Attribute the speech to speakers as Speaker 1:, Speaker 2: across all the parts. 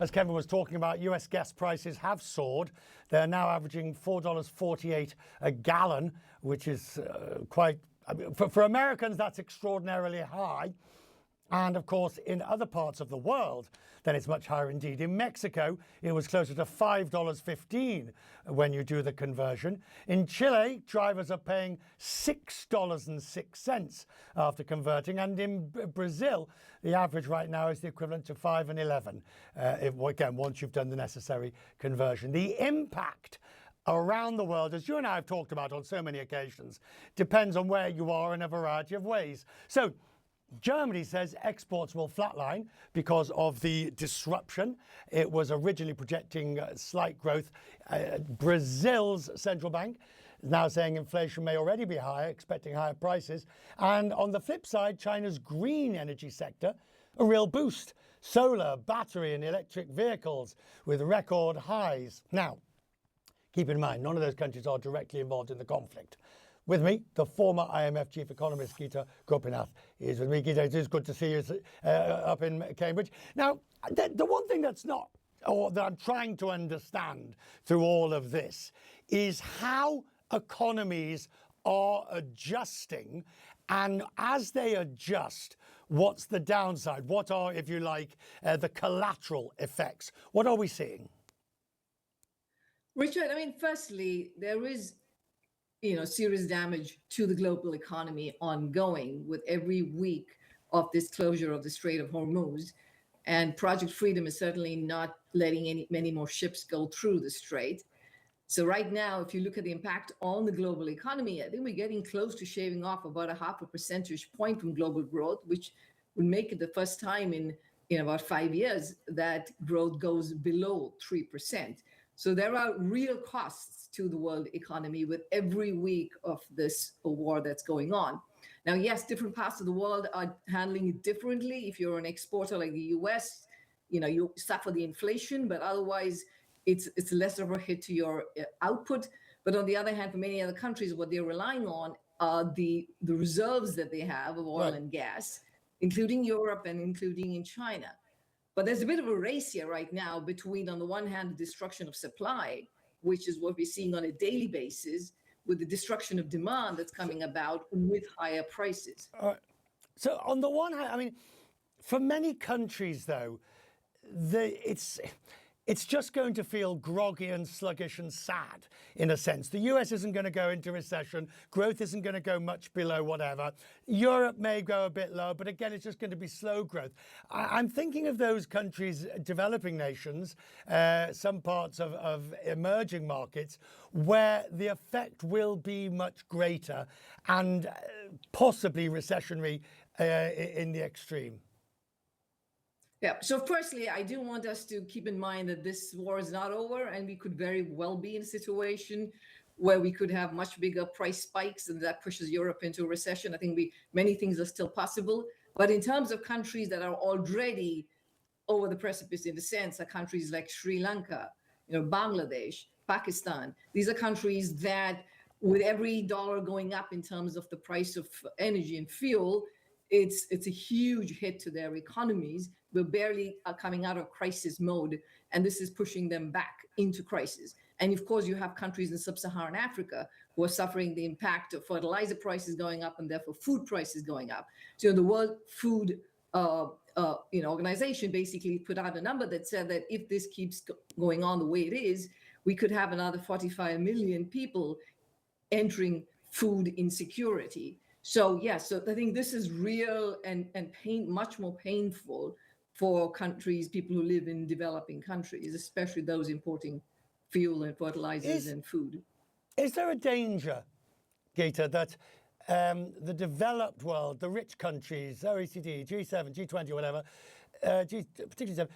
Speaker 1: As Kevin was talking about, US gas prices have soared. They're now averaging $4.48 a gallon, which is quite, I mean, for Americans, that's extraordinarily high. And of course, in other parts of the world, then it's much higher indeed. In Mexico, it was closer to $5.15 when you do the conversion. In Chile, drivers are paying $6.06 after converting. And in Brazil, the average right now is the equivalent to $5.11. Again, once you've done the necessary conversion. The impact around the world, as you and I have talked about on so many occasions, depends on where you are in a variety of ways. So Germany says exports will flatline because of the disruption. It was originally projecting slight growth. Brazil's central bank is now saying inflation may already be higher, expecting higher prices. And on the flip side, China's green energy sector, a real boost. Solar, battery and electric vehicles with record highs. Now, keep in mind, none of those countries are directly involved in the conflict. With me, the former IMF chief economist, Gita Gopinath, is with me. Gita, it is good to see you up in Cambridge. Now, the one thing that's not, or that I'm trying to understand through all of this, is how economies are adjusting. And as they adjust, what's the downside? What are, if you like, the collateral effects? What are we seeing?
Speaker 2: Richard, I mean, firstly, there is serious damage to the global economy ongoing with every week of this closure of the Strait of Hormuz. And Project Freedom is certainly not letting many more ships go through the strait. So right now, if you look at the impact on the global economy, I think we're getting close to shaving off about 0.5 percentage point from global growth, which would make it the first time in about 5 years that growth goes below 3%. So there are real costs to the world economy with every week of this war that's going on. Now, yes, different parts of the world are handling it differently. If you're an exporter like the US, you suffer the inflation, but otherwise it's less of a hit to your output. But on the other hand, for many other countries, what they're relying on are the reserves that they have of oil and gas, including Europe and including in China. But there's a bit of a race here right now between, on the one hand, the destruction of supply, which is what we're seeing on a daily basis, with the destruction of demand that's coming about with higher prices.
Speaker 1: So on the one hand, I mean, for many countries, though, it's just going to feel groggy and sluggish and sad, in a sense. The US isn't going to go into recession. Growth isn't going to go much below whatever. Europe may go a bit low, but again, it's just going to be slow growth. I'm thinking of those countries, developing nations, some parts of emerging markets, where the effect will be much greater and possibly recessionary in the extreme.
Speaker 2: Yeah. So firstly, I do want us to keep in mind that this war is not over, and we could very well be in a situation where we could have much bigger price spikes, and that pushes Europe into a recession. I think many things are still possible. But in terms of countries that are already over the precipice, in a sense, are countries like Sri Lanka, Bangladesh, Pakistan. These are countries that, with every dollar going up in terms of the price of energy and fuel, it's a huge hit to their economies. We're barely coming out of crisis mode, and this is pushing them back into crisis. And of course, you have countries in sub-Saharan Africa who are suffering the impact of fertilizer prices going up and therefore food prices going up. So the World Food Organization basically put out a number that said that if this keeps going on the way it is, we could have another 45 million people entering food insecurity. So yes, so I think this is real and much more painful for countries, people who live in developing countries, especially those importing fuel and fertilizers and food.
Speaker 1: Is there a danger, Gita, that the developed world, the rich countries, OECD, G7, G20, whatever, particularly,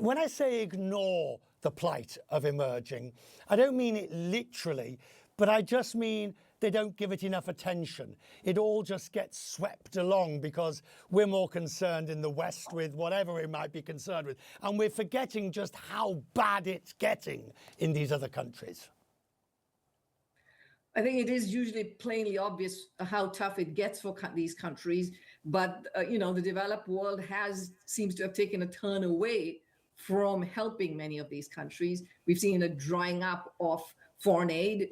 Speaker 1: when I say ignore the plight of emerging, I don't mean it literally, but I just mean they don't give it enough attention. It all just gets swept along because we're more concerned in the West with whatever we might be concerned with. And we're forgetting just how bad it's getting in these other countries.
Speaker 2: I think it is usually plainly obvious how tough it gets for these countries. But, the developed world seems to have taken a turn away from helping many of these countries. We've seen a drying up of foreign aid,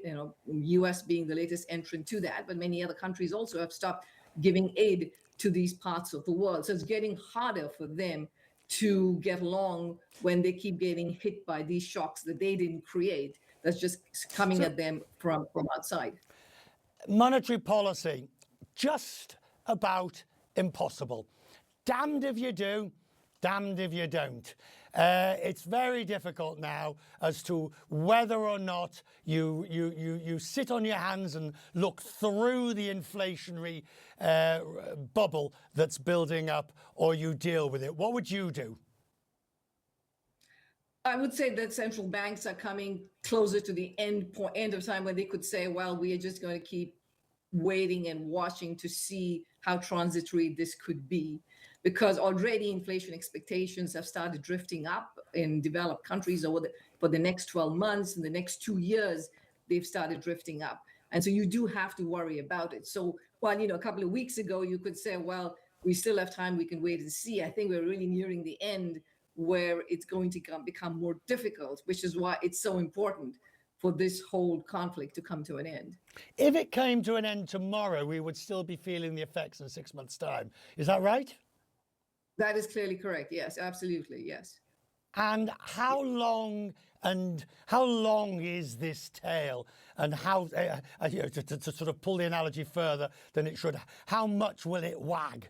Speaker 2: US being the latest entrant to that, but many other countries also have stopped giving aid to these parts of the world. So it's getting harder for them to get along when they keep getting hit by these shocks that they didn't create, that's just coming at them from outside.
Speaker 1: Monetary policy, just about impossible. Damned if you do, damned if you don't. It's very difficult now as to whether or not you sit on your hands and look through the inflationary bubble that's building up, or you deal with it. What would you do?
Speaker 2: I would say that central banks are coming closer to the end of time when they could say, well, we are just going to keep waiting and watching to see how transitory this could be, because already inflation expectations have started drifting up in developed countries for the next 12 months. In the next 2 years, they've started drifting up. And so you do have to worry about it. So while, a couple of weeks ago, you could say, well, we still have time, we can wait and see. I think we're really nearing the end where it's going to become more difficult, which is why it's so important for this whole conflict to come to an end.
Speaker 1: If it came to an end tomorrow, we would still be feeling the effects in 6 months' time. Is that right?
Speaker 2: That is clearly correct. Yes, absolutely. Yes.
Speaker 1: And how long is this tail? And how, to sort of pull the analogy further than it should, how much will it wag?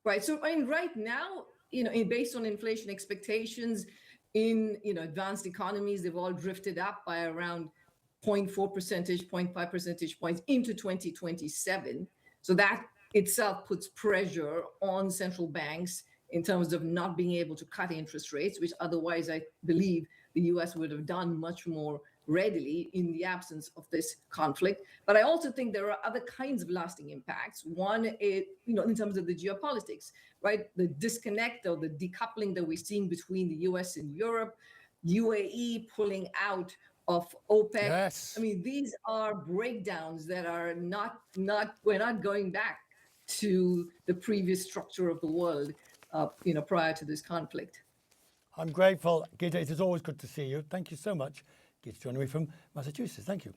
Speaker 2: Right. So right now, based on inflation expectations in advanced economies, they've all drifted up by around 0.4 percentage, 0.5 percentage points into 2027. So that itself puts pressure on central banks in terms of not being able to cut interest rates, which otherwise I believe the US would have done much more readily in the absence of this conflict. But I also think there are other kinds of lasting impacts. One is, in terms of the geopolitics, right? The disconnect or the decoupling that we're seeing between the US and Europe, UAE pulling out of OPEC.
Speaker 1: Yes.
Speaker 2: I mean, these are breakdowns that are we're not going back to the previous structure of the world, prior to this conflict.
Speaker 1: I'm grateful. Gita, it is always good to see you. Thank you so much. Gita joining me from Massachusetts. Thank you.